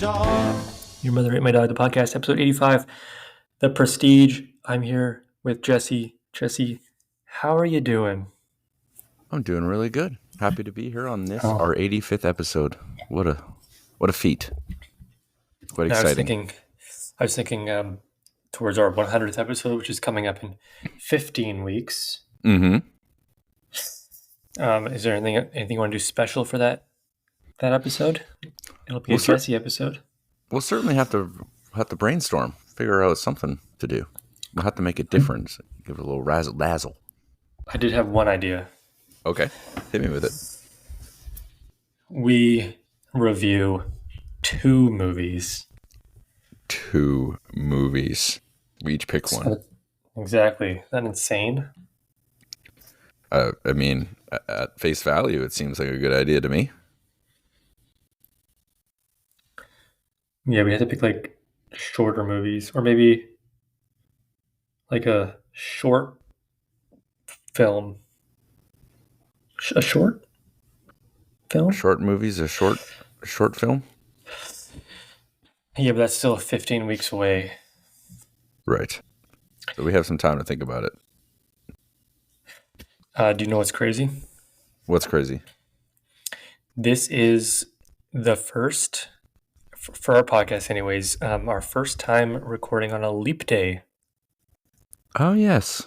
dog. Your Mother Ate My Dog, the podcast, episode 85, The Prestige. I'm here with Jesse. Jesse, how are you doing? I'm doing really good. Happy to be here on this, Oh. our 85th episode. What a feat. Quite exciting. I was thinking towards our 100th episode, which is coming up in 15 weeks. Mm-hmm. Is there anything you want to do special for that episode? It'll be a Jesse episode. We'll certainly have to brainstorm, figure out something to do. We'll have to make it different. Give it a little razzle. I did have one idea. Okay, hit me with it. We review 2 movies. 2 movies. We each pick one. Exactly. Is that insane? I mean, at face value, it seems like a good idea to me. Yeah, we had to pick like shorter movies, or maybe like a short film. A short film? Short movies, a short film? Yeah, but that's still 15 weeks away. Right. So we have some time to think about it. Do you know what's crazy? What's crazy? This is the first, for our podcast anyways, our first time recording on a leap day. Oh, yes.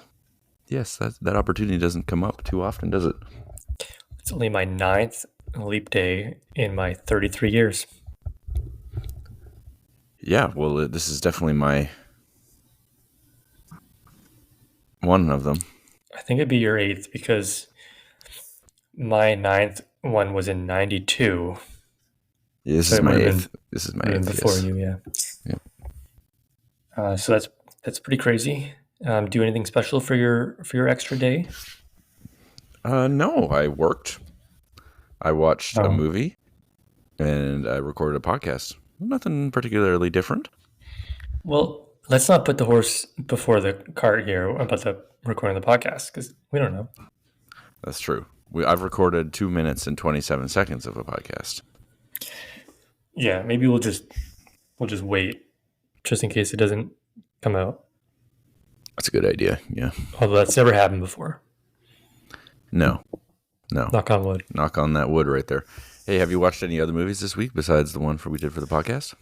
Yes, that opportunity doesn't come up too often, does it? It's only my 9th leap day in my 33 years. Yeah, well, this is definitely one of them. I think it'd be your 8th because my 9th one was in 92. Yeah, this is my 8th. This is my 8th. Before you, yeah. So that's pretty crazy. Do anything special for your extra day? No, I worked. I watched a movie, and I recorded a podcast. Nothing particularly different. Well, let's not put the horse before the cart here about the recording the podcast, because we don't know. That's true. I've recorded 2 minutes and 27 seconds of a podcast. Yeah, maybe we'll just wait, just in case it doesn't come out. That's a good idea. Yeah. Although that's never happened before. No. Knock on wood. Knock on that wood right there. Hey, have you watched any other movies this week besides the one we did for the podcast?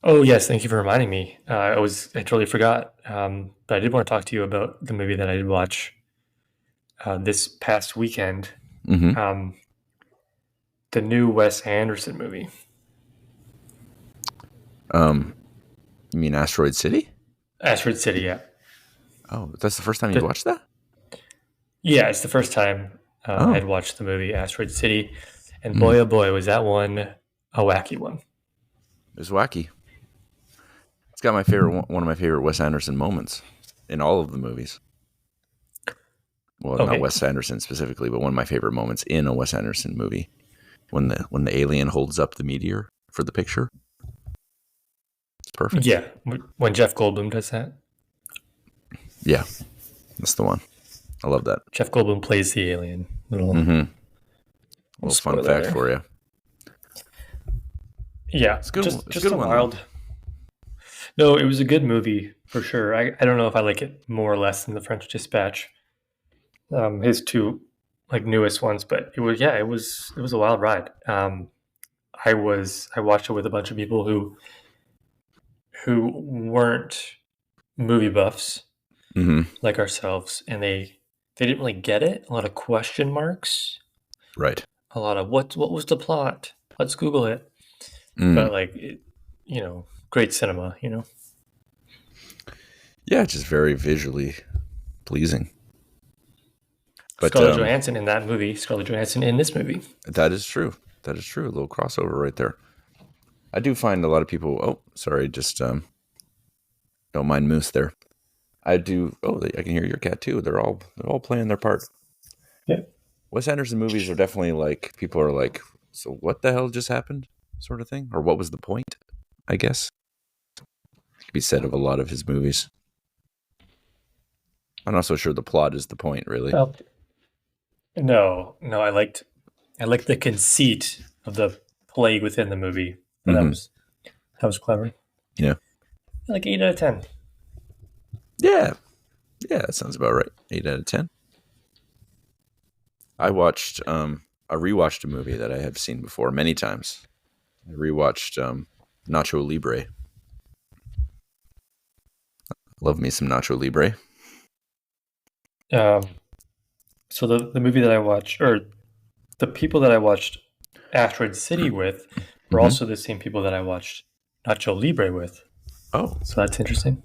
Oh yes, thank you for reminding me. I totally forgot. But I did want to talk to you about the movie that I did watch this past weekend. Mm-hmm. The new Wes Anderson movie. You mean Asteroid City? Asteroid City, yeah. Oh, that's the first time you watched that? Yeah, it's the first time I'd watched the movie Asteroid City. And boy, oh boy, was that one a wacky one. It was wacky. It's got one of my favorite Wes Anderson moments in all of the movies. Well, Okay. Not Wes Anderson specifically, but one of my favorite moments in a Wes Anderson movie. When the alien holds up the meteor for the picture. It's perfect. Yeah, when Jeff Goldblum does that. Yeah, that's the one. I love that. Jeff Goldblum plays the alien. Little fun fact for you. Yeah, it's good. Just good a one. Wild. No, it was a good movie for sure. I don't know if I like it more or less than The French Dispatch. His 2 newest ones, but it was a wild ride. I watched it with a bunch of people who weren't movie buffs like ourselves, and they didn't really get it. A lot of question marks. Right. A lot of what was the plot? Let's Google it. But great cinema, Yeah, just very visually pleasing. But Scarlett Johansson in that movie, Scarlett Johansson in this movie. That is true. A little crossover right there. I do find a lot of people. Oh, sorry, just don't mind Moose there. I do. Oh, I can hear your cat too. They're all playing their part. Yeah. Wes Anderson movies are definitely like, people are like, so what the hell just happened, sort of thing, or what was the point? I guess could be said of a lot of his movies. I'm not so sure the plot is the point, really. Well, no, I liked the conceit of the plague within the movie. That That was clever. You know? Like 8 out of 10. Yeah, yeah, that sounds about right. 8 out of 10. I rewatched a movie that I have seen before many times. I rewatched Nacho Libre. Love me some Nacho Libre. Um, so the movie that I watched, or the people that I watched Asteroid City with, were Hmm. also the same people that I watched Nacho Libre with. Oh, So that's interesting.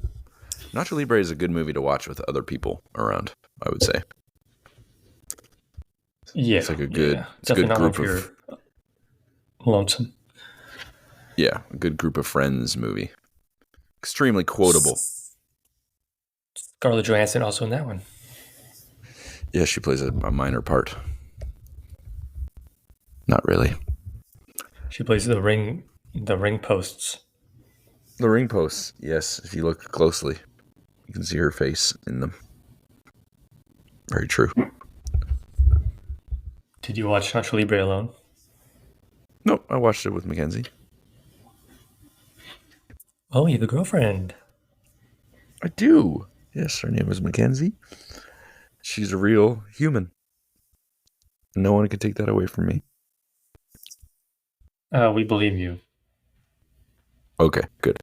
Nacho Libre is a good movie to watch with other people around, I would say. It's Yeah, like a yeah, it's a definitely good not one group for of, your lonesome. yeah, a good group of friends movie. Extremely quotable. Scarlett Johansson also in that one. Yeah, she plays a minor part. Not really. She plays the ring posts. The ring posts, yes, if you look closely, you can see her face in them. Very true. Did you watch Nacho Libre alone? Nope, I watched it with Mackenzie. Oh, you have a girlfriend. I do. Yes, her name is Mackenzie. She's a real human. No one can take that away from me. We believe you. Okay, good.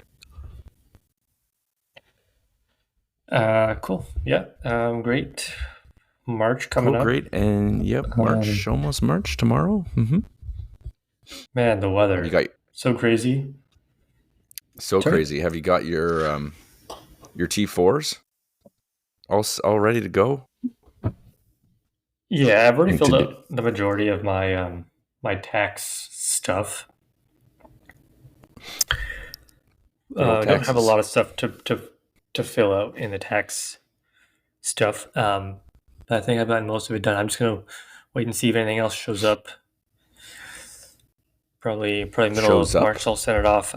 Cool. Yeah. Great. March coming Cool, up. great. And yep, Um, March, almost March tomorrow. Mm-hmm. Man, the Have you weather got so crazy. so Sorry. crazy? Have you got your T4s all ready to go? Yeah, I've already Like filled to do out the majority of my tax stuff. good old I don't have a taxes. lot of stuff to fill out in the tax stuff. But I think I've gotten most of it done. I'm just gonna wait and see if anything else shows up. Probably middle Shows of up. March. I'll send it off.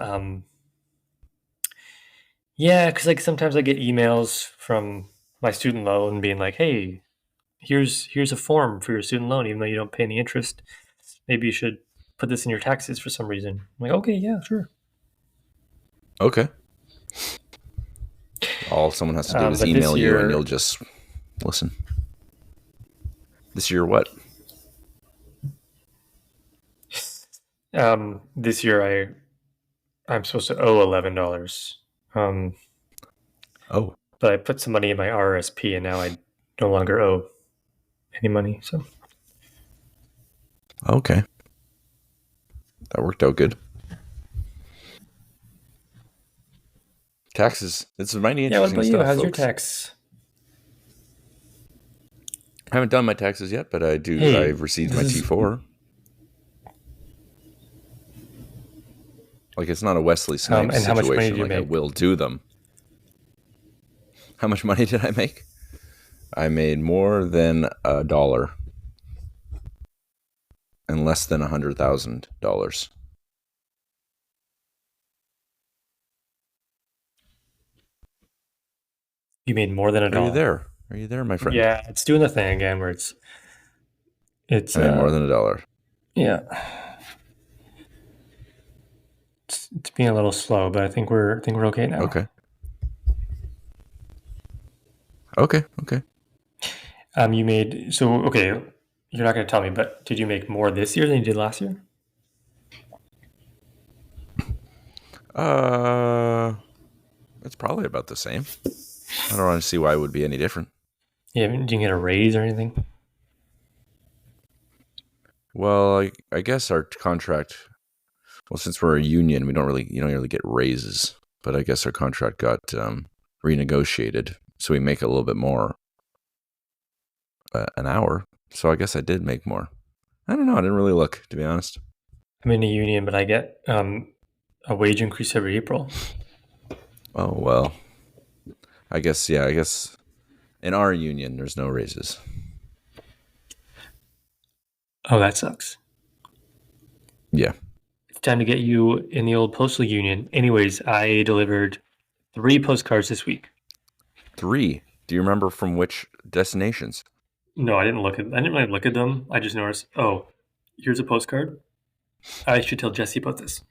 Yeah, because like sometimes I get emails from my student loan being like, "Hey, here's a form for your student loan, even though you don't pay any interest. Maybe you should put this in your taxes for some reason." I'm like, "Okay, yeah, sure." Okay. All someone has to do is But this email you and you'll year, just listen. This year what? this year I'm supposed to owe $11. Um, Oh, but I put some money in my RRSP, and now I no longer owe any money. So okay. That worked out good. Taxes. It's mighty yeah, what interesting about you? stuff, How's your folks. tax? I haven't done my taxes yet, but I do. Hey, I've received this my is T4. Like it's not a Wesley Snipes and how much money situation. do you Like I make? will do them. How much money did I make? I made more than $1 and less than $100,000. You made more than a Are you dollar. there? Are you there, my friend? Yeah, it's doing the thing again where it's I made more than $1. yeah, it's being a little slow, but I think we're okay now. Okay. Okay. Okay. You made so okay. You're not going to tell me, but did you make more this year than you did last year? Uh, it's probably about the same. I don't want to see why it would be any different. Yeah, did you get a raise or anything? Well, I guess our contract. Well, since we're a union, you don't really get raises. But I guess our contract got renegotiated, so we make a little bit more an hour. So I guess I did make more. I don't know. I didn't really look, to be honest. I'm in a union, but I get a wage increase every April. Oh well. I guess yeah. I guess in our union, there's no raises. Oh, that sucks. Yeah, It's time to get you in the old postal union. Anyways, I delivered 3 postcards this week. 3. Do you remember from which destinations? No, I didn't really look at them. I just noticed, oh, here's a postcard. I should tell Jesse about this.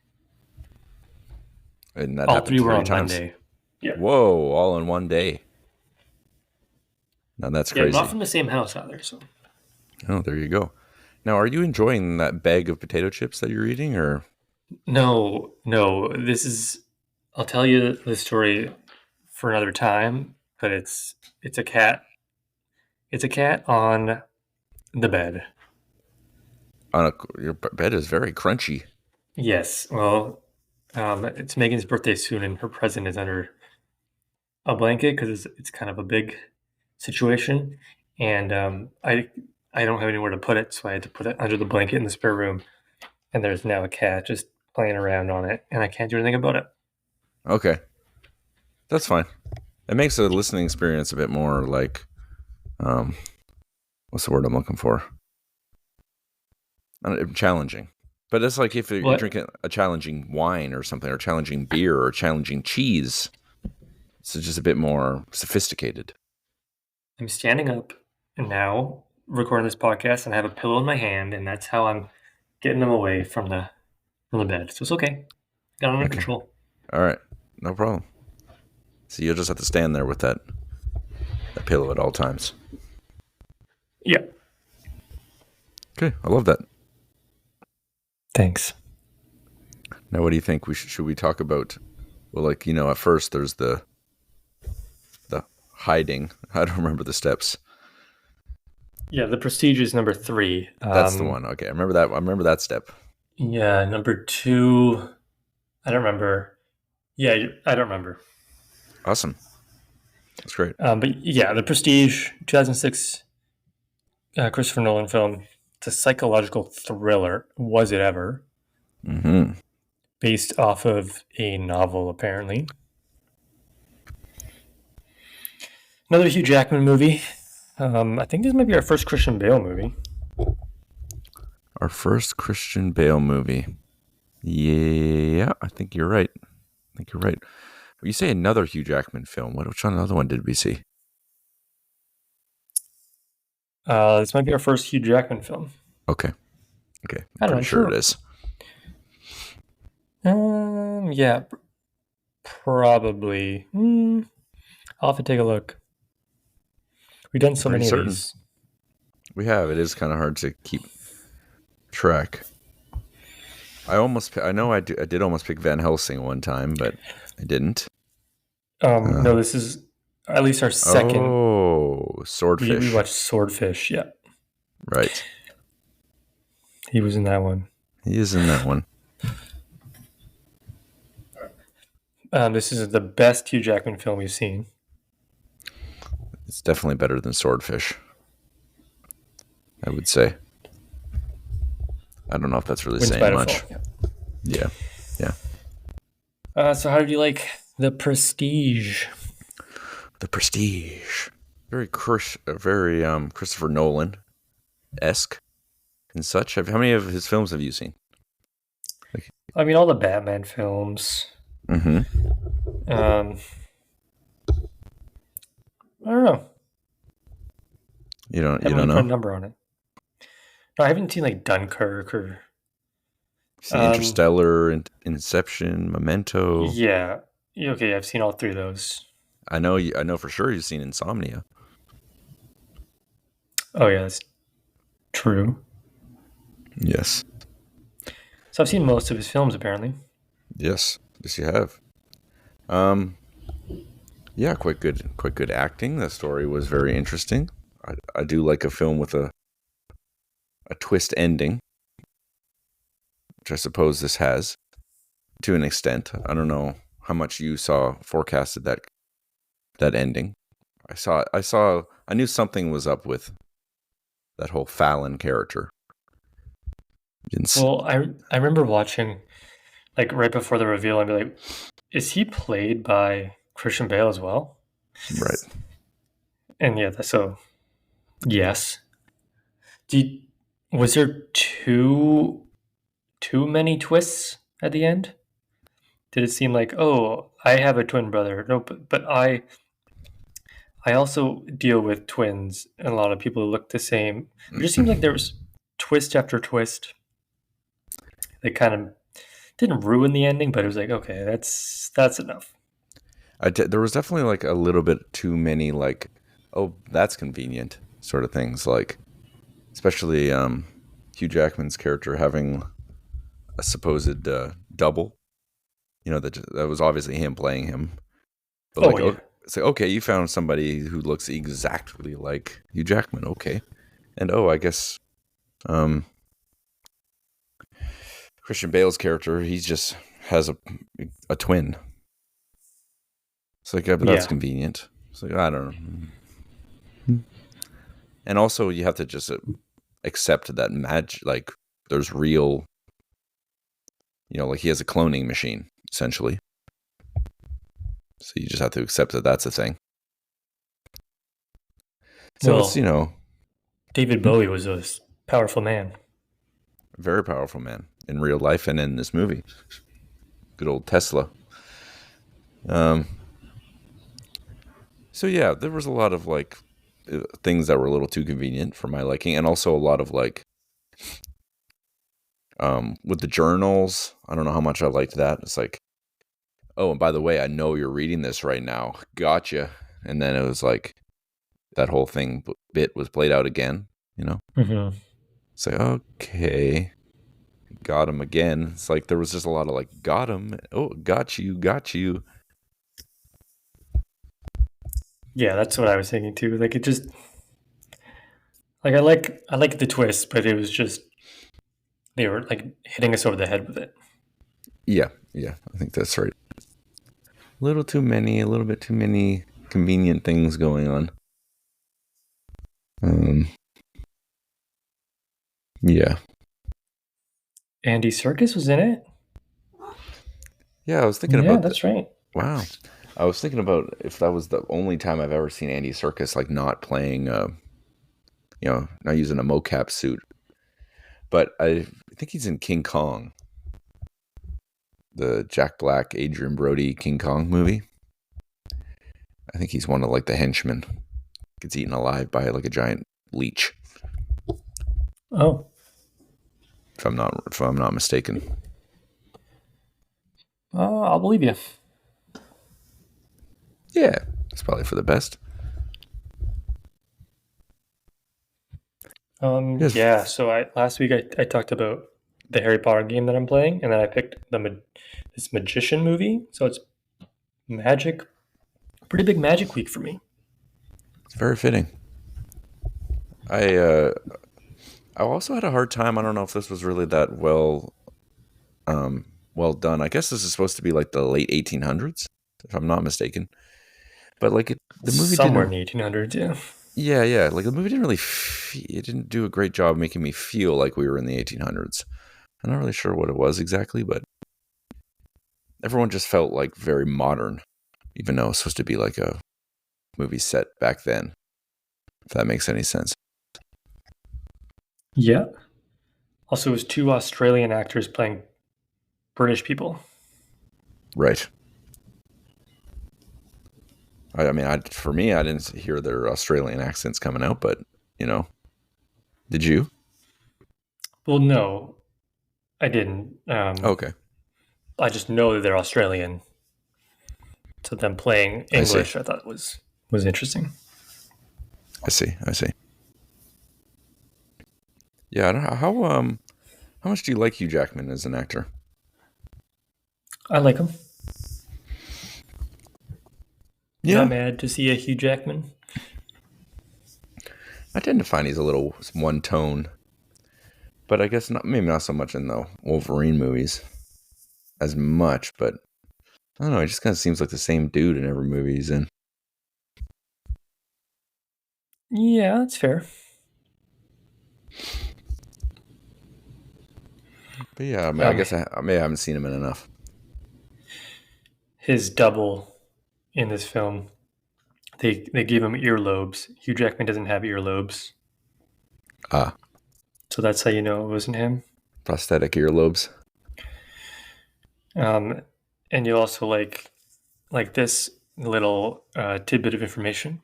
And that All happened three were three on times. Monday. Yeah. Whoa, all in one day. Now that's Yeah, not crazy. from the same house either. So Oh, there you go. Now, are you enjoying that bag of potato chips that you're eating, or no, no. This is. I'll tell you the story for another time. But it's a cat. It's a cat on the bed. your bed is very crunchy? Yes. Well, it's Megan's birthday soon, and her present is under a blanket because it's kind of a big situation, and I don't have anywhere to put it, so I had to put it under the blanket in the spare room. And there's now a cat just playing around on it, and I can't do anything about it. Okay, that's fine. It makes the listening experience a bit more like, um, what's the word I'm looking for? Challenging. But it's like if you're What? drinking a challenging wine or something, or challenging beer, or challenging cheese. It's just a bit more sophisticated. I'm standing up now, recording this podcast, and I have a pillow in my hand, and that's how I'm getting them away from the bed. So it's okay. Got it under Okay. control. All right. No problem. So you'll just have to stand there with that pillow at all times. Yeah. Okay. I love that. Thanks. Now, what do you think? Should we talk about? Well, like, at first there's the hiding. I don't remember the steps. Yeah, the Prestige is number three. That's the one. Okay, I remember that. I remember that step. Yeah, number two. I don't remember. Yeah, I don't remember. Awesome. That's great. But yeah, The Prestige, 2006 Christopher Nolan film. It's a psychological thriller. Was it ever? Mm-hmm. Based off of a novel, apparently. Another Hugh Jackman movie. I think this might be our first Christian Bale movie. Our first Christian Bale movie. Yeah, I think you're right. You say another Hugh Jackman film. Which another one did we see? This might be our first Hugh Jackman film. Okay. Okay. I'm I don't know. pretty I'm sure sure. it is. Yeah, probably. I'll have to take a look. We've done so Pretty many of certain. these. We have. It is kind of hard to keep track. I know I did almost pick Van Helsing one time, but I didn't. No, this is at least our second. Oh, We Swordfish. watched Swordfish. Yeah, Right. he was in that one. He is in that one. This is the best Hugh Jackman film we've seen. It's definitely better than Swordfish, I would say. I don't know if that's really Wins saying by much. default. Yeah. Yeah. So how did you like The Prestige? The Prestige. Very Christopher Nolan esque and such. How many of his films have you seen? I mean, all the Batman films. Mm-hmm. Um, I don't know. You don't Haven't really put a know? number on it. No, I haven't seen like Dunkirk or. See Interstellar, Inception, Memento. Yeah. Okay, I've seen all three of those. I know for sure you've seen Insomnia. Oh yeah, that's true. Yes. So I've seen most of his films apparently. Yes. Yes, you have. Um, yeah, quite good acting. The story was very interesting. I do like a film with a twist ending, which I suppose this has to an extent. I don't know how much you forecasted that ending. I knew something was up with that whole Fallon character. Well, I remember watching like right before the reveal and be like, is he played by Christian Bale as well? Right. And yeah, so yes. Was there too many twists at the end? Did it seem like, oh, I have a twin brother? No, but I also deal with twins and a lot of people who look the same. It just seems like there was twist after twist. They kind of didn't ruin the ending, but it was like, okay, that's enough. There was definitely like a little bit too many like, oh, that's convenient sort of things. Like especially Hugh Jackman's character having a supposed double. That was obviously him playing him. But Oh like, yeah, it's like okay, you found somebody who looks exactly like Hugh Jackman. Okay, and oh, I guess um, Christian Bale's character, he just has a twin. It's like, yeah, but that's yeah. convenient. It's like I don't know. And also, you have to just accept that magic. Like, there's real. Like he has a cloning machine essentially. So you just have to accept that that's a thing. So it's Well, David hmm, Bowie was a powerful man. a very powerful man in real life and in this movie. Good old Tesla. Um, so yeah, there was a lot of like things that were a little too convenient for my liking, and also a lot of like with the journals. I don't know how much I liked that. It's like, oh, and by the way, I know you're reading this right now. Gotcha. And then it was like that whole thing bit was played out again. You know, Hmm. it's like okay, got him again. It's like there was just a lot of like, got him. Oh, got you, got you. Yeah, that's what I was thinking too. Like it just like I like the twist, but it was just they were like hitting us over the head with it. Yeah, yeah, I think that's right. A little too many, a little bit too many convenient things going on. Um, yeah, Andy Serkis was in it. yeah. I was thinking Yeah, about that's right. wow. I was thinking about if that was the only time I've ever seen Andy Serkis like not playing, not using a mocap suit. But I think he's in King Kong, the Jack Black, Adrian Brody King Kong movie. I think he's one of like the henchmen. Gets eaten alive by like a giant leech, Oh, if I'm not mistaken. I'll believe you. Yeah, it's probably for the best. Yeah. Yes, So I last week I talked about the Harry Potter game that I'm playing, and then I picked this magician movie. So it's magic, pretty big magic week for me. it's very fitting. I also had a hard time. I don't know if this was really that well done. I guess this is supposed to be like the late 1800s, if I'm not mistaken. But like the movie Somewhere in didn't. the 1800s. Yeah. Yeah, yeah. Like the movie didn't really. It didn't do a great job making me feel like we were in the 1800s. I'm not really sure what it was exactly, but everyone just felt like very modern, even though it's supposed to be like a movie set back then. If that makes any sense. Yeah. Also, it was two Australian actors playing British people. Right. For me, I didn't hear their Australian accents coming out, but you know, did you? Well, no, I didn't. Okay, I just know that they're Australian. So them playing I see. English, I thought was interesting. I see. I see. Yeah. I don't know, how much do you like Hugh Jackman as an actor? I like him. Not Yeah, mad to see a Hugh Jackman. I tend to find he's a little one tone, but I guess not. Maybe not so much in the Wolverine movies as much, but I don't know. He just kind of seems like the same dude in every movie he's in. Yeah, that's fair. But yeah, I Um, guess I may haven't seen him in enough. his double in this film, they gave him earlobes. Hugh Jackman doesn't have earlobes, Ah, so that's how you know it wasn't him. prosthetic earlobes. Um, and you also like this little tidbit of information.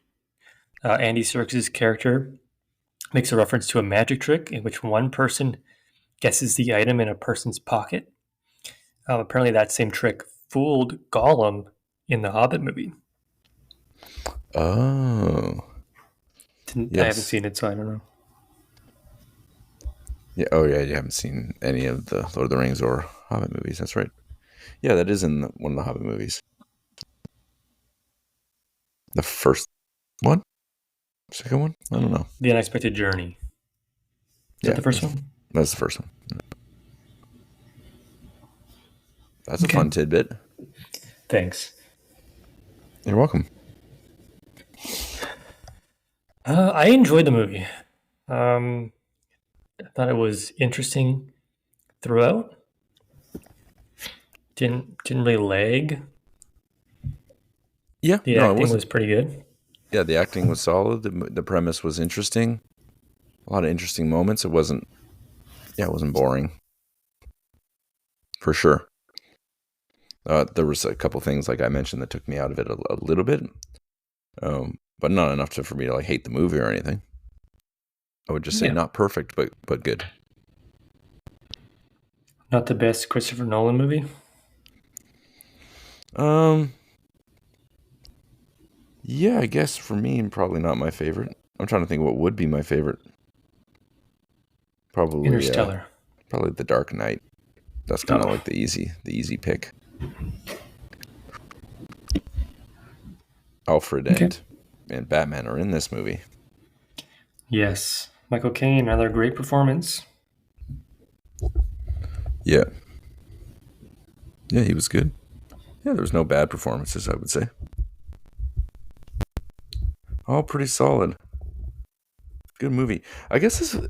Andy Serkis' character makes a reference to a magic trick in which one person guesses the item in a person's pocket. Apparently, that same trick fooled Gollum in the Hobbit movie. Oh, I haven't yes. seen it, so I don't know. Yeah. Oh, yeah. You haven't seen any of the Lord of the Rings or Hobbit movies. That's right. Yeah, that is in one of the Hobbit movies. The first one, second one. I don't know. The Unexpected Journey. Is that Yeah, the first one? that's the first one. That's a Okay. fun tidbit. Thanks. You're welcome. I enjoyed the movie. Um, I thought it was interesting throughout. Didn't really lag. Yeah. The No, it acting wasn't. was pretty good. Yeah, the acting was solid. The premise was interesting. A lot of interesting moments. It wasn't. Yeah, it wasn't boring for sure. There was a couple things like I mentioned that took me out of it a little bit, but not enough for me to like hate the movie or anything. I would just say Yeah, not perfect, but good. not the best Christopher Nolan movie. Um, yeah, I guess for me, probably not my favorite. I'm trying to think what would be my favorite. Probably, Interstellar. probably The Dark Knight. That's kind of Oh, like the easy pick. Alfred okay. and Batman are in this movie. Yes, Michael Caine, another great performance. Yeah, yeah, he was good. Yeah, there was no bad performances, I would say. All pretty solid. Good movie. I guess this is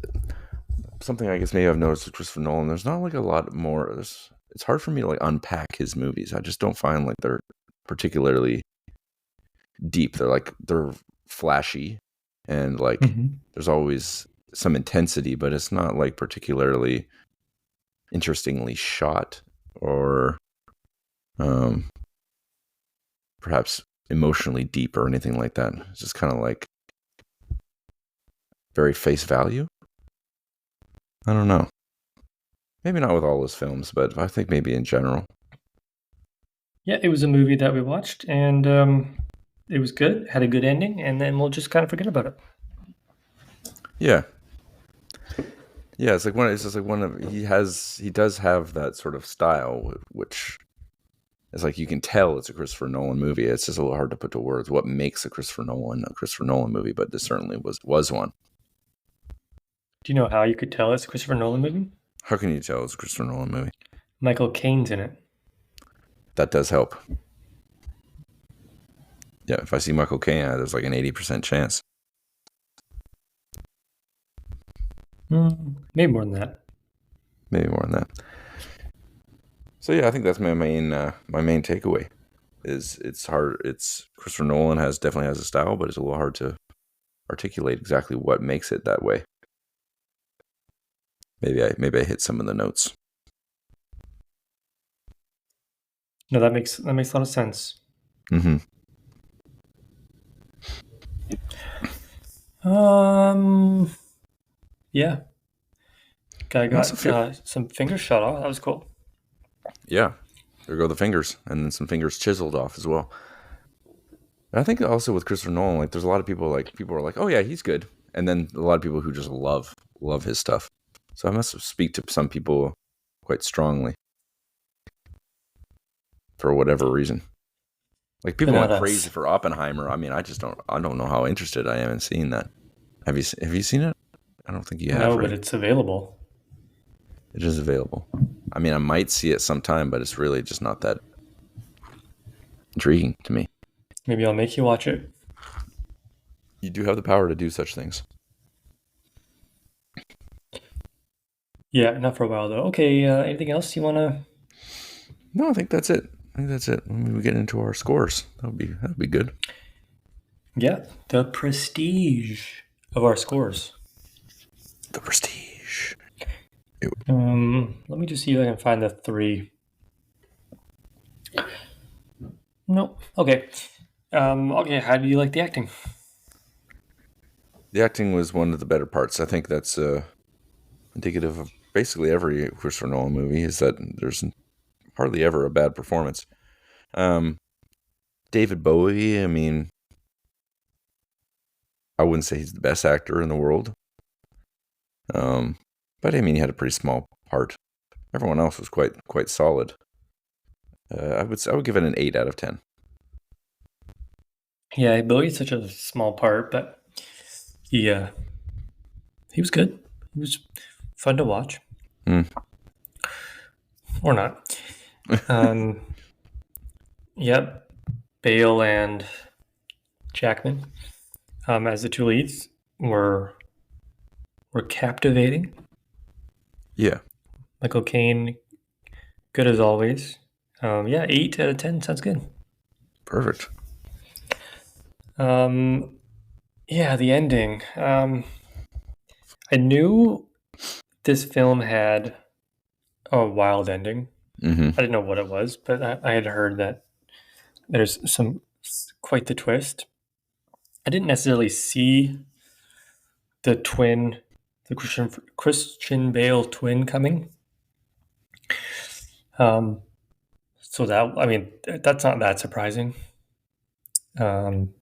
something I guess maybe I've noticed with Christopher Nolan. There's not like a lot more. It's hard for me to like unpack his movies. I just don't find like they're particularly deep. They're flashy and like Hmm. there's always some intensity, but it's not like particularly interestingly shot or um, perhaps emotionally deep or anything like that. It's just kind of like very face value. I don't know. Maybe not with all his films, but I think maybe in general. Yeah, it was a movie that we watched, and it was good. Had a good ending, and then we'll just kind of forget about it. Yeah, yeah. It's like one. It's just like one of he does have that sort of style, which is like you can tell it's a Christopher Nolan movie. It's just a little hard to put to words what makes a Christopher Nolan movie, but this certainly was one. Do you know how you could tell it's a Christopher Nolan movie? How can you tell it's a Christopher Nolan movie? Michael Caine's in it. That does help. Yeah, if I see Michael Caine, there's like an 80% chance. Maybe more than that. Maybe more than that. So yeah, I think that's my main takeaway. Is it's hard. It's Christopher Nolan definitely has a style, but it's a little hard to articulate exactly what makes it that way. Maybe I hit some of the notes. No, that makes a lot of sense. Mm-hmm. Um, yeah, guy I also got feel some fingers shot off. That was cool. yeah. There go the fingers, and then some fingers chiseled off as well. And I think also with Christopher Nolan, like there's a lot of people are like, oh yeah, he's good, and then a lot of people who just love his stuff. So I must speak to some people quite strongly for whatever reason. Like But people not went crazy us. for Oppenheimer. I mean, I don't know how interested I am in seeing that. Have you seen it? I don't think you have, No, but right? it's available. It is available. I mean, I might see it sometime, but it's really just not that intriguing to me. Maybe I'll make you watch it. You do have the power to do such things. Yeah, not for a while though. Okay, anything else you wanna? No, I think that's it. I think that's it. When we get into our scores, that would be good. Yeah, the prestige of our scores. The Prestige. Let me just see if I can find the three. Nope. Okay. Okay. How do you like the acting? The acting was one of the better parts. I think that's indicative of basically every Christopher Nolan movie. Is that there's hardly ever a bad performance. Um, David Bowie, I mean, I wouldn't say he's the best actor in the world. Um, but I mean, he had a pretty small part. Everyone else was quite solid. I would give it an 8 out of 10. Yeah, Bowie's such a small part, but yeah, he was good. He was fun to watch, Mm. or not. Um, yep, Bale and Jackman as the two leads were were captivating. Yeah, Michael Caine, good as always. Yeah, 8 out of 10 sounds good. perfect. Um, yeah, the ending. I knew this film had a wild ending. Hmm. I didn't know what it was, but I had heard that there's some quite the twist. I didn't necessarily see the twin, the Christian Bale twin coming. Um, so that I mean that's not that surprising. Um,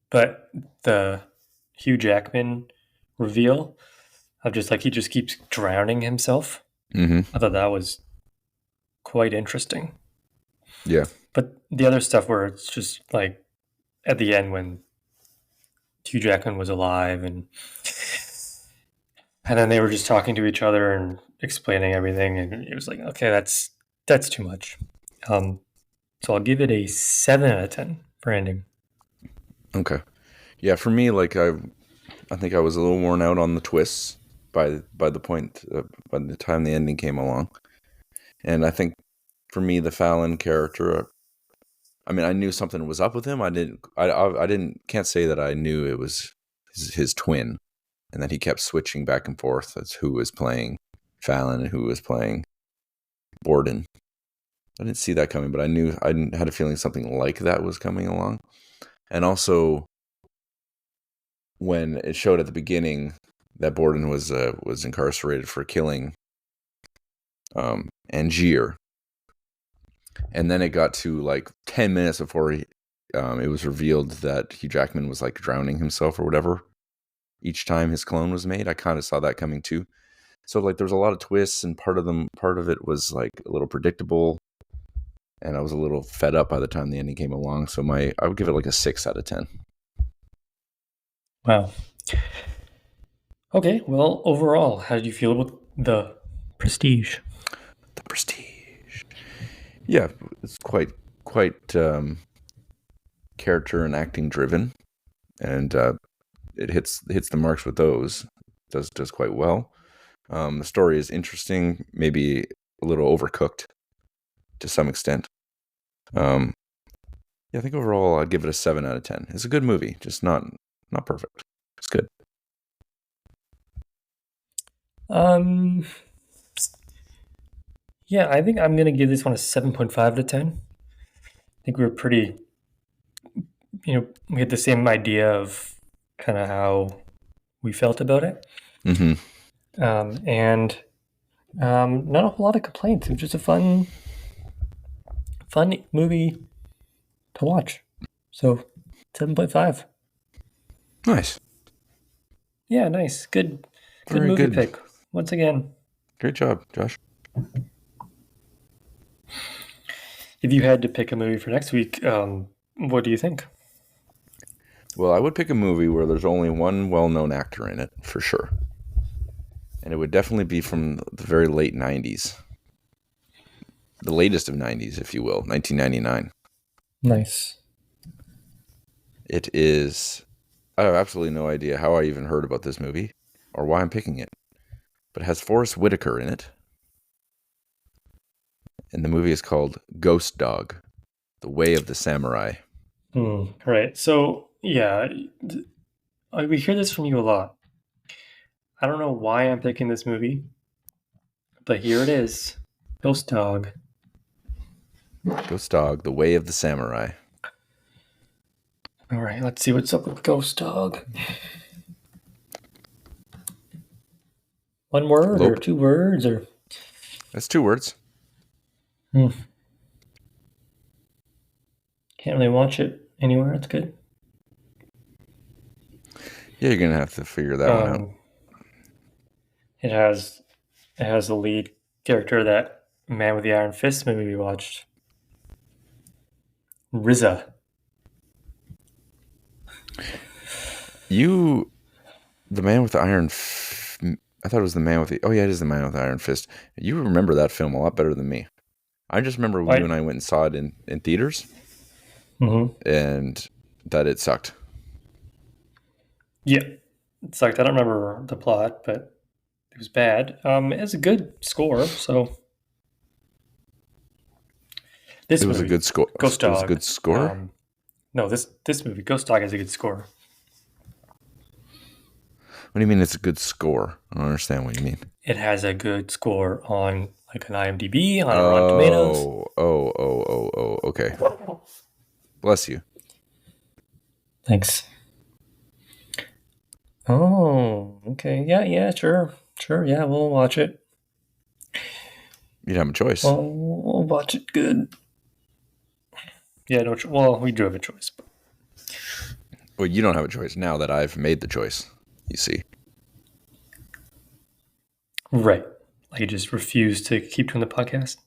but the Hugh Jackman reveal of just like he just keeps drowning himself. Hmm. I thought that was quite interesting. Yeah. But the other stuff where it's just like at the end when Hugh Jackman was alive and then they were just talking to each other and explaining everything and it was like okay that's too much. Um, so I'll give it a 7 out of 10 for ending. Okay. Yeah, for me, like I think I was a little worn out on the twists by the point by the time the ending came along, and I think for me the Fallon character. I mean, I knew something was up with him. I didn't. Can't say that I knew it was his twin, and that he kept switching back and forth as who was playing Fallon and who was playing Borden. I didn't see that coming, but had a feeling something like that was coming along. And also, when it showed at the beginning that Borden was incarcerated for killing Angier, and then it got to like 10 minutes before it was revealed that Hugh Jackman was like drowning himself or whatever. Each time his clone was made, I kind of saw that coming too. So like, there was a lot of twists, and part of it was like a little predictable, and I was a little fed up by the time the ending came along. So I would give it like a 6 out of 10. Wow. Okay, well, overall, how did you feel about the Prestige? The Prestige. Yeah, it's quite character and acting driven, and it hits the marks with those. Does quite well. The story is interesting, maybe a little overcooked to some extent. Um, yeah, I think overall I'd give it a 7 out of 10. It's a good movie, just not perfect. It's good. Um, yeah, I think I'm gonna give this one a 7.5 out of 10. I think we were pretty, we had the same idea of kind of how we felt about it, Mm-hmm. and not a whole lot of complaints. It was just a fun movie to watch. So 7.5. Nice. Yeah, nice, good Very movie good. pick once again. Great job, Josh. If you had to pick a movie for next week, what do you think? Well, I would pick a movie where there's only one well-known actor in it, for sure. And it would definitely be from the very late 90s. The latest of 90s, if you will, 1999. Nice. It is. I have absolutely no idea how I even heard about this movie or why I'm picking it, but it has Forrest Whitaker in it. And the movie is called Ghost Dog: The Way of the Samurai. Right. So yeah, we hear this from you a lot. I don't know why I'm picking this movie, but here it is. Ghost Dog. Ghost Dog: The Way of the Samurai. All right, let's see what's up with Ghost Dog. One word or Lope. two words or That's 2 words. Hmm. Can't really watch it anywhere. It's good. Yeah, you're gonna have to figure that one out. Um, it has the lead character that Man with the Iron Fist movie we watched. RZA. You, the man with the I thought it was the man with the. Oh yeah, it is the man with the iron fist. You remember that film a lot better than me. I just remember you Right. and I went and saw it in theaters, Mm-hmm. and that it sucked. Yeah. It's like I don't remember the plot, but it was bad. It has a good score. So It this was a movie, good score. Ghost It was a Dog. good score. No, this movie, Ghost Dog, has a good score. What do you mean it's a good score? I don't understand what you mean. It has a good score on like an IMDb, on a Rotten Tomatoes. Oh. Okay. Bless you. Thanks. Oh, okay. Yeah, sure. Yeah, we'll watch it. You'd have a choice. We'll watch it. Good. Yeah, no. Well, we do have a choice. But... Well, you don't have a choice now that I've made the choice. You see. Right. Like you just refuse to keep doing the podcast.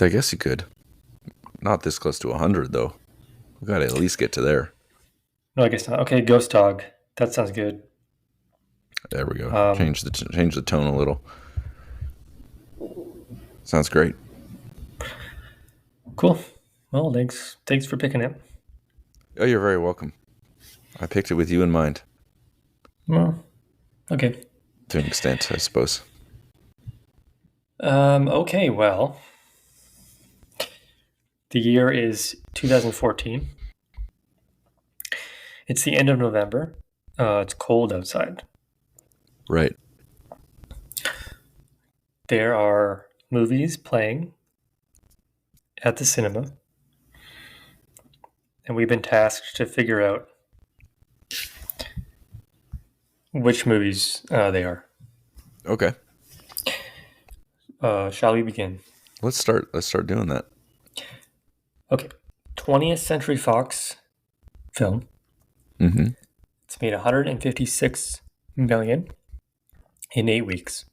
I guess you could. Not this close to 100 though. We gotta at least get to there. No, I guess not. Okay, Ghost Dog. That sounds good. There we go. Um, Change the tone a little. Sounds great. cool. Well, thanks for picking it. Oh, you're very welcome. I picked it with you in mind, Well, okay. to an extent, I suppose. Okay. Well, the year is 2014. It's the end of November. It's cold outside. Right. There are movies playing at the cinema, and we've been tasked to figure out which movies they are. Okay. Shall we begin? Let's start doing that. Okay. 20th Century Fox film. Mm-hmm. It's made 156 million in 8 weeks.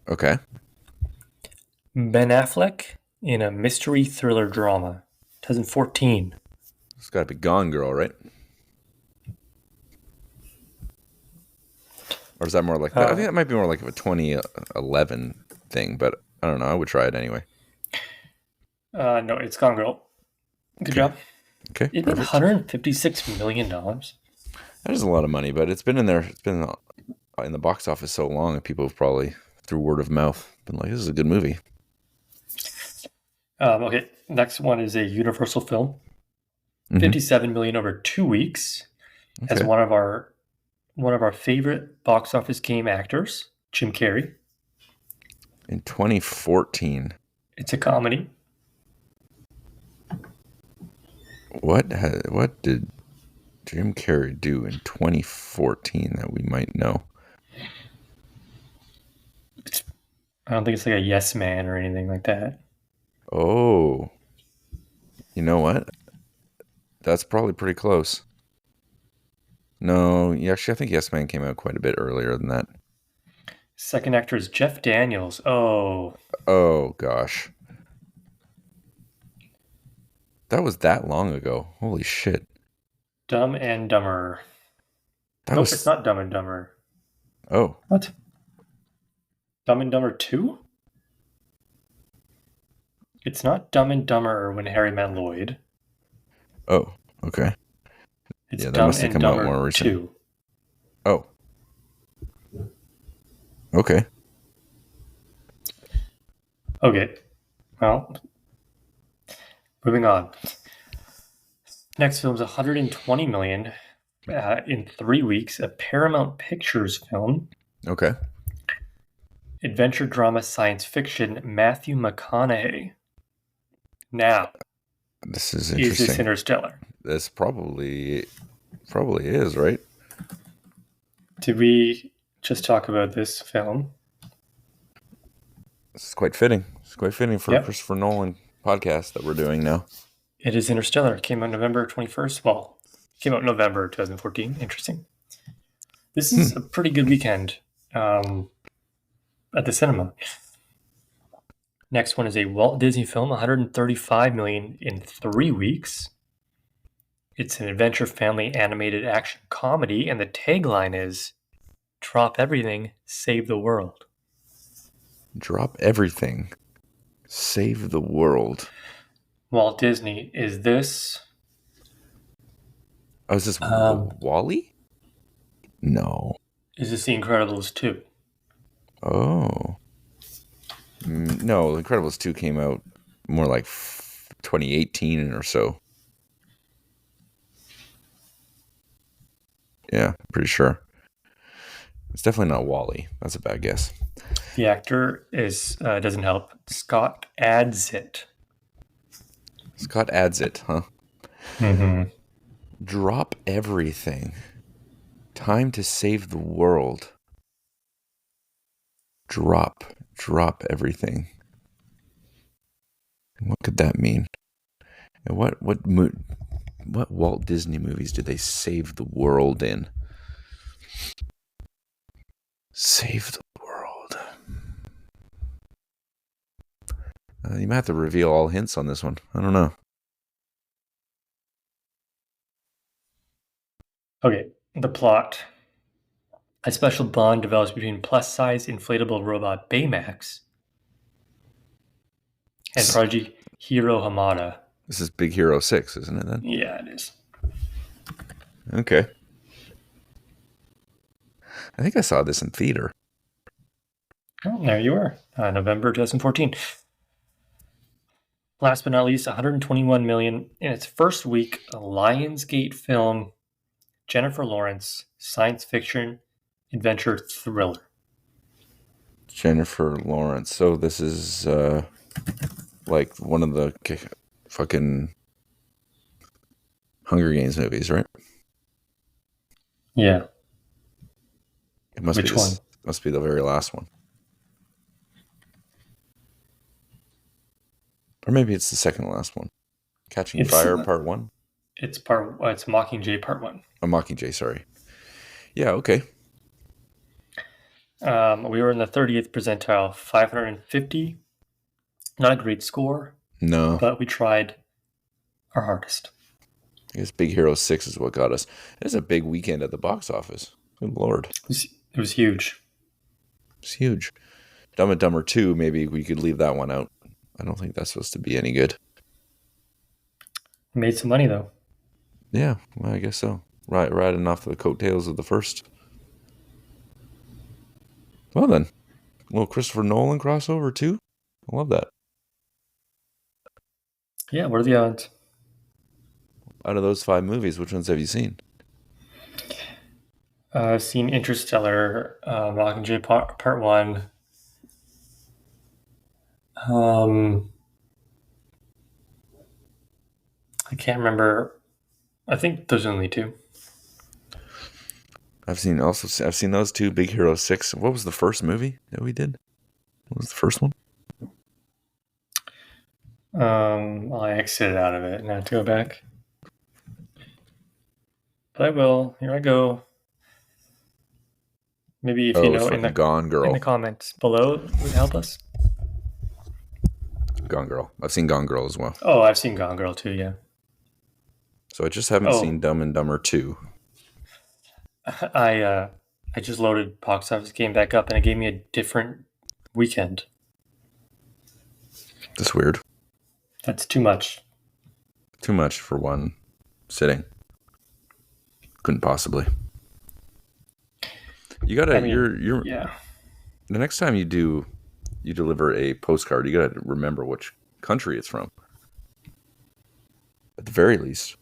Okay. Ben Affleck in a mystery thriller drama. 2014. It's gotta be Gone Girl, right? Or is that more like I think that might be more like a 2011 thing, but I don't know. I would try it anyway. No, it's Gone Girl. Good job. Okay, It made perfect. $156 million. That is a lot of money, but it's been in there. It's been in the box office so long, and people have probably through word of mouth been like, "This is a good movie." Okay, next one is a Universal film. Mm-hmm. 57 million over 2 weeks. As Okay. one of our favorite box office game actors, Jim Carrey. In 2014, It's a comedy. what did Jim Carrey do in 2014 that we might know? I don't think it's like a Yes Man or anything like that. Oh, you know what? That's probably pretty close. No, actually, I think Yes Man came out quite a bit earlier than that. Second actor is Jeff Daniels. Oh, Oh gosh, that was that long ago. Holy shit! Dumb and Dumber. That Nope, it's was not Dumb and Dumber. oh What? Dumb and Dumber 2? It's not Dumb and Dumber when Harry met Lloyd. oh okay. It's Yeah, that Dumb must have and come out more Dumber recent. 2. Oh, okay. Okay, well, moving on. Next film's 120 million in 3 weeks. A Paramount Pictures film. Okay. Adventure drama science fiction. Matthew McConaughey. Now, This is is this interesting. Interstellar? This probably is, right? Did we just talk about this film? This is quite fitting. It's quite fitting for a Yep. Christopher Nolan podcast that we're doing now. It is Interstellar. It came out November 21st. Well, it came out November 2014. Interesting. This Hmm. is a pretty good weekend at the cinema. Next one is a Walt Disney film, 135 million in 3 weeks. It's an adventure family animated action comedy, and the tagline is "Drop everything, save the world." Drop everything. Save the world. Walt Disney, is this Oh, is this um, Wally? No. is this The Incredibles 2? Oh. No, The Incredibles 2 came out more like 2018 or so. Yeah, pretty sure. It's definitely not Wally. That's a bad guess. The actor is doesn't help. Scott Adsit. Scott adds it, huh? Mm-hmm. Drop everything. Time to save the world. Drop everything. What could that mean? And what Walt Disney movies did they save the world in? Save the world. You might have to reveal all hints on this one. I don't know. Okay, the plot. A special bond develops between plus-size inflatable robot Baymax and This prodigy Hiro Hamada. is Big Hero 6, isn't it then? Yeah, it is. Okay. I think I saw this in theater. Oh, there you are. November 2014. Last but not least, 121 million in its first week. A Lionsgate film, Jennifer Lawrence, science fiction, adventure thriller. Jennifer Lawrence. So this is like one of the fucking Hunger Games movies, right? Yeah. It must be Which one? this. Must be the very last one, or maybe it's the second to last one. Catching It's Fire Part 1. it's Mockingjay Part 1. Oh, Mockingjay. Sorry. Yeah. Okay. We were in the 30th percentile, 550. Not a great score, No. but we tried our hardest. I guess Big Hero 6 is what got us. It was a big weekend at the box office. Good lord. It was huge. It's huge. Dumb and Dumber 2, maybe we could leave that one out. I don't think that's supposed to be any good. We made some money though. Yeah, well, I guess so. Riding off the coattails of the first. Well then, a little Christopher Nolan crossover too. I love that. Yeah, what are the odds? Out of those 5 movies, which ones have you seen? I've seen Interstellar, Mockingjay Part 1. Um, I can't remember. I think there's only two. I've seen those two. Big Hero 6. What was the first movie that we did? What was the first one? I exited out of it and I had to go back. But I will. Here I go. Maybe if you Oh, it's know fucking Gone in the Girl. comments below would help us. Gone Girl. I've seen Gone Girl as well. Oh, I've seen Gone Girl too. Yeah. So I just haven't seen Oh, Dumb and Dumber 2. I just loaded Box Office Game back up and it gave me a different weekend. That's weird. That's too much. Too much for one sitting. Couldn't possibly. You gotta. I mean, You're. yeah. The next time you deliver a postcard, you gotta remember which country it's from. At the very least,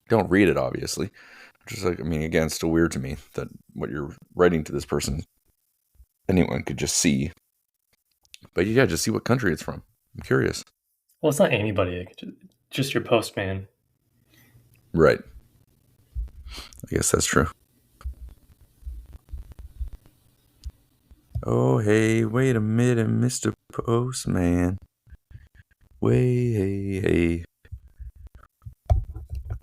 don't read it. Obviously, just like, I mean, again, it's still weird to me that what you're writing to this person, anyone could just see. But yeah, just see what country it's from. I'm curious. Well, it's not anybody. Just your postman. Right. I guess that's true. Oh, hey, wait a minute, Mr. Postman. Way, hey, hey.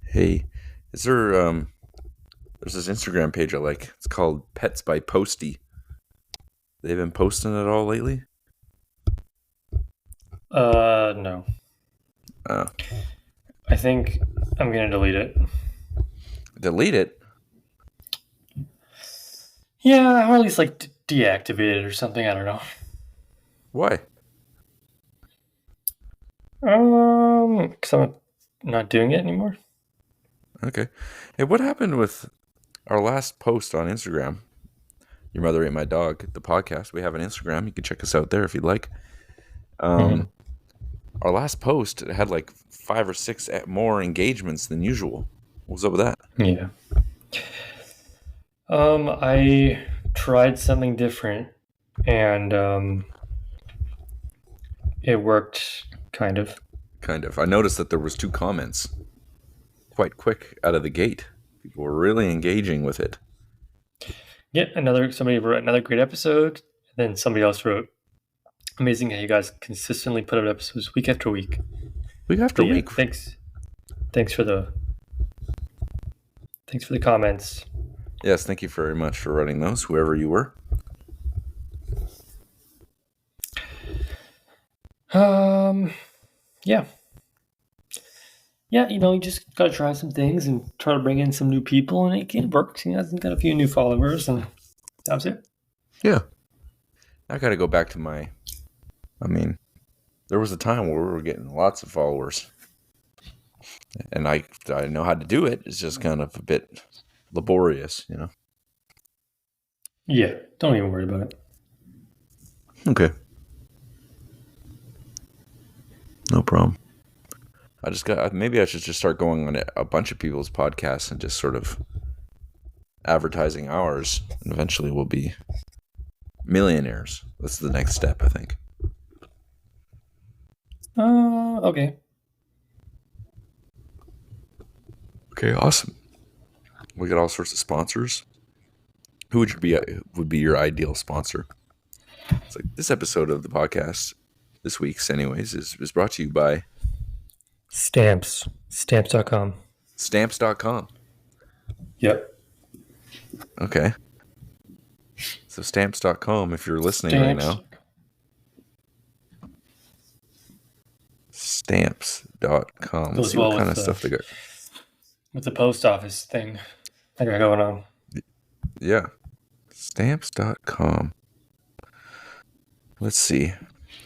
Hey, is there, there's this Instagram page I like. It's called Pets by Posty. They've been posting it all lately? No. Uh, I think I'm gonna delete it. delete it? Yeah, or at least like deactivate it or something. I don't know. Why? Because I'm not doing it anymore. Okay. Hey, what happened with our last post on Instagram? Your Mother Ate My Dog, the podcast. We have an Instagram. You can check us out there if you'd like. Hmm. Um, our last post had like 5 or 6 more engagements than usual. What's up with that? Yeah. I tried something different, and it worked kind of. Kind of. I noticed that there was 2 comments quite quick out of the gate. People were really engaging with it. Yeah, somebody wrote another great episode. And then somebody else wrote, "Amazing how you guys consistently put out episodes week after week." Week after But yeah, week. thanks for the comments. Yes, thank you very much for writing those, whoever you were. Yeah, yeah. You just gotta try some things and try to bring in some new people, and it works. I've got a few new followers, and that was it. Yeah. I got to go back to I mean, there was a time where we were getting lots of followers. And I know how to do it. It's just kind of a bit laborious. Yeah, don't even worry about it. Okay. No problem. Maybe I should just start going on a bunch of people's podcasts and just sort of advertising ours, and eventually we'll be millionaires. That's the next step, I think. Okay. Okay, awesome. We got all sorts of sponsors. Who would be your ideal sponsor? It's like this episode of the podcast, this week's anyways, is brought to you by Stamps.com. stamps.com. Yep. Okay. So stamps.com, if you're listening right Stamps now, stamps.com. Let's goes see what well kind with of stuff they got. the post office thing I got going on. Yeah. Stamps.com. Let's see.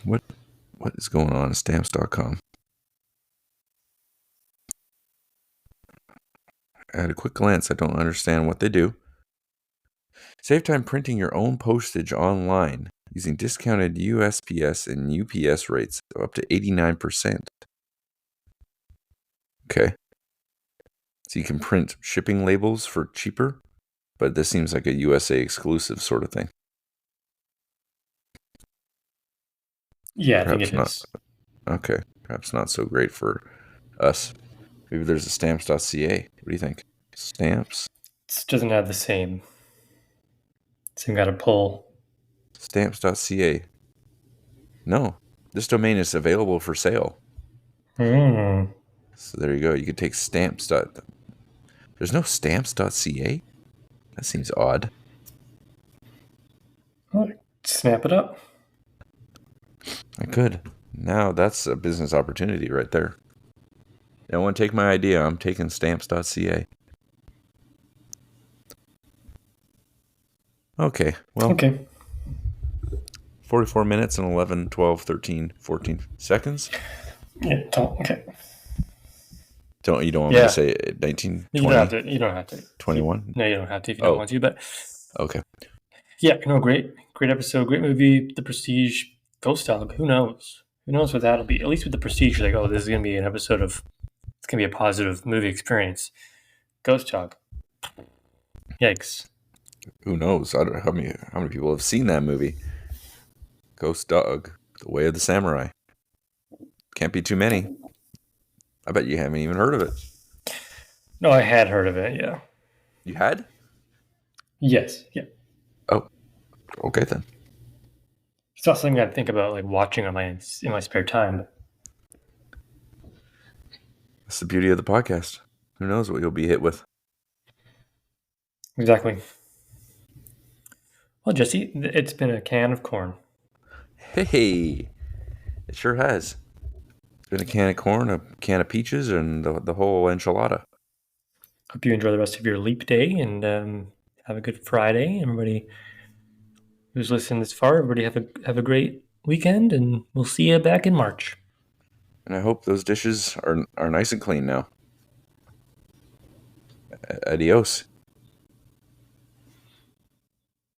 What is going on at stamps.com? At a quick glance, I don't understand what they do. Save time printing your own postage online using discounted USPS and UPS rates of up to 89%. Okay. So you can print shipping labels for cheaper, but this seems like a USA exclusive sort of thing. Yeah, I think Perhaps it not. is. Okay. Perhaps not so great for us. Maybe there's a stamps.ca. What do you think? Stamps? It doesn't have the same kind of pull. Stamps.ca. No. This domain is available for sale. Hmm. So there you go. You could take stamps. There's no stamps.ca? That seems odd. Snap it up. I could. Now that's a business opportunity right there. I want to take my idea. I'm taking stamps.ca. Okay. Well, Okay. 44 minutes and 11, 12, 13, 14 seconds. Yeah. Okay. You don't want me to Yeah. say it, 19, You don't 20, have to. You don't have to. 21? No, you don't have to if you don't Oh, want to. But okay. yeah, no, great episode, great movie. The Prestige, Ghost Dog. Who knows? Who knows what that'll be? At least with The Prestige, you're like, oh, this is gonna be an episode of. It's gonna be a positive movie experience. Ghost Dog. Yikes. Who knows? I don't know how many people have seen that movie. Ghost Dog, The Way of the Samurai. Can't be too many. I bet you haven't even heard of it. No, I had heard of it. Yeah. You had? Yes. Yeah. Oh, okay then. It's not something I think about like watching on my in my spare time. That's the beauty of the podcast. Who knows what you'll be hit with? Exactly. Well, Jesse, it's been a can of corn. Hey, it sure has. It's been a can of corn, a can of peaches, and the whole enchilada. Hope you enjoy the rest of your leap day and have a good Friday. Everybody who's listened this far, everybody have a great weekend, and we'll see you back in March. And I hope those dishes are nice and clean now. Adios.